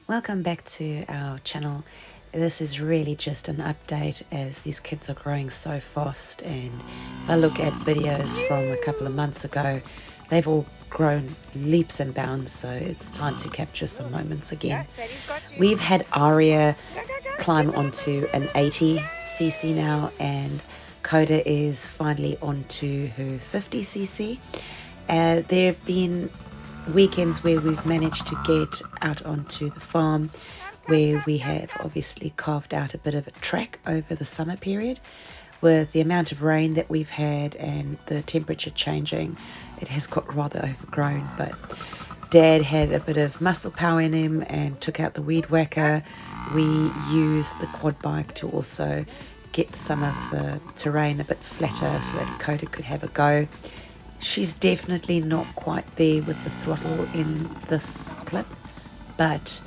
Welcome back to our channel. This is really just an update as these kids are growing so fast, and if I look at videos from a couple of months ago, they've all grown leaps and bounds, so it's time to capture some moments again. We've had Aria climb onto an 80cc now, and Coda is finally onto her 50cc. There have been weekends where we've managed to get out onto the farm, where we have obviously carved out a bit of a track over the summer period. With the amount of rain that we've had and the temperature changing, it has got rather overgrown, but Dad had a bit of muscle power in him and took out the weed whacker. We used the quad bike to also get some of the terrain a bit flatter so that Coda could have a go. She's definitely not quite there with the throttle in this clip, but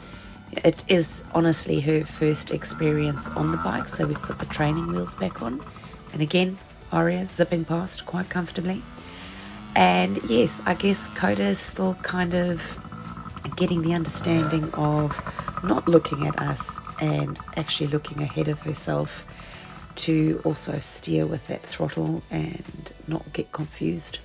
it is honestly her first experience on the bike, so we've put the training wheels back on. And again, Aria zipping past quite comfortably. And yes, I guess Coda is still kind of getting the understanding of not looking at us and actually looking ahead of herself to also steer with that throttle and not get confused.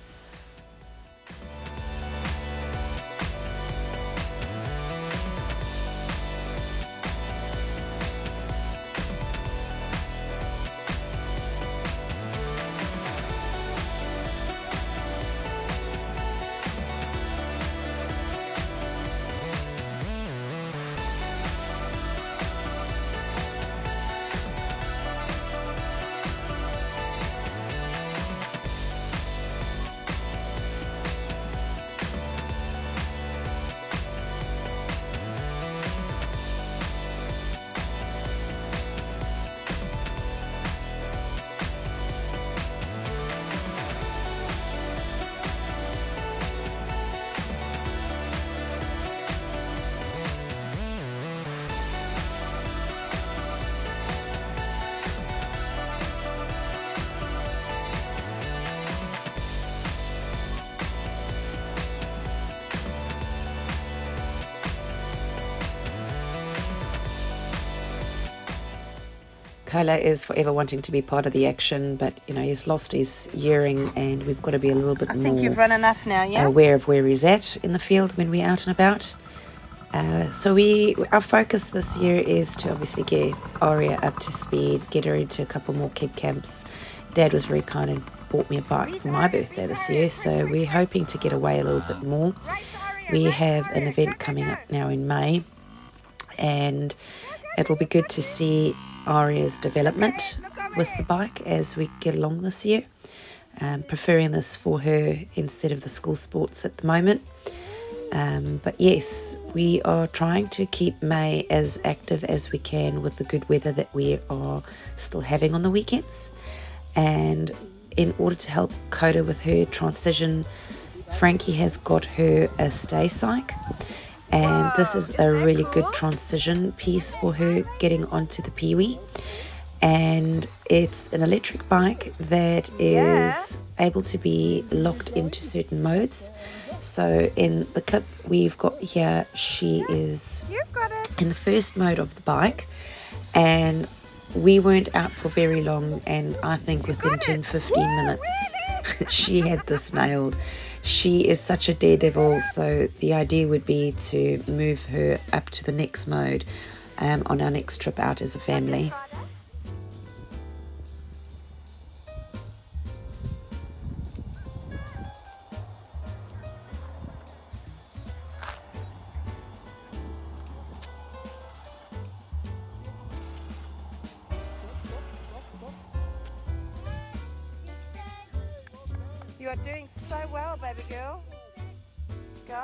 Cola is forever wanting to be part of the action, but you know, he's lost his earring and we've got to be a little bit more you've run enough now, yeah? aware of where he's at in the field when we're out and about. So our focus this year is to obviously get Aria up to speed, get her into a couple more kid camps. Dad was very kind and bought me a bike for my birthday this year, so we're hoping to get away a little bit more. We have an event coming up now in May, and it'll be good to see Aria's development with the bike as we get along this year. Preferring this for her instead of the school sports at the moment. But yes, we are trying to keep May as active as we can with the good weather that we are still having on the weekends. And in order to help Coda with her transition, Frankie has got her a STAYCYC. And this is a really good transition piece for her getting onto the Pee-wee. And it's an electric bike that is able to be locked into certain modes. So in the clip we've got here, she is in the first mode of the bike, and we weren't out for very long, and I think within 10-15 minutes she had this nailed. She is such a daredevil, so the idea would be to move her up to the next mode on our next trip out as a family. You are doing so well, baby girl. Go.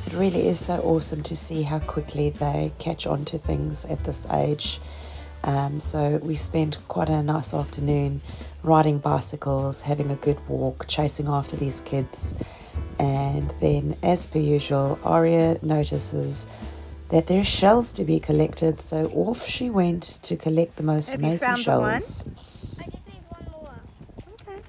It really is so awesome to see how quickly they catch on to things at this age. So we spent quite a nice afternoon riding bicycles, having a good walk, chasing after these kids. And then, as per usual, Aria notices that there's shells to be collected, so off she went to collect the most Have you amazing found the one? shells. I just need one more. Okay.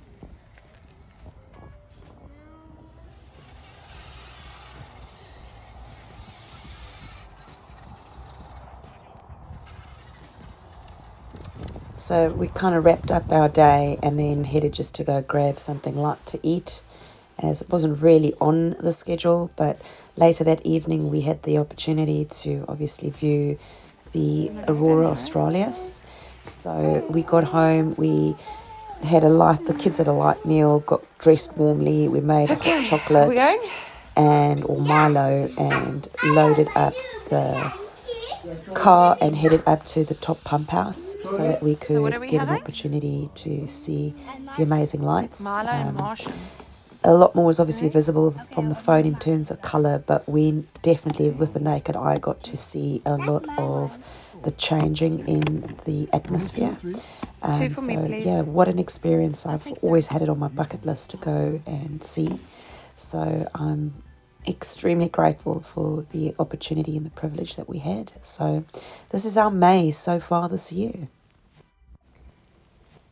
So we kind of wrapped up our day and then headed just to go grab something light to eat, as it wasn't really on the schedule, but later that evening we had the opportunity to obviously view the aurora australis. So we got home, we had the kids had a light meal, got dressed warmly, we made a hot chocolate we going? or Milo, and loaded up the car and headed up to the top pump house so that we could what are we get an having? opportunity to see the amazing lights. Milo and Martians. A lot more was obviously visible from the phone in terms of colour, but we definitely with the naked eye got to see a lot of the changing in the atmosphere. Two for me, please. Yeah, what an experience. I've always had it on my bucket list to go and see. So I'm extremely grateful for the opportunity and the privilege that we had. So this is our May so far this year.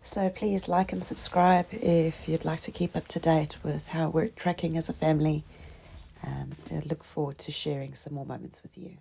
So please like and subscribe if you'd like to keep up to date with how we're tracking as a family. I look forward to sharing some more moments with you.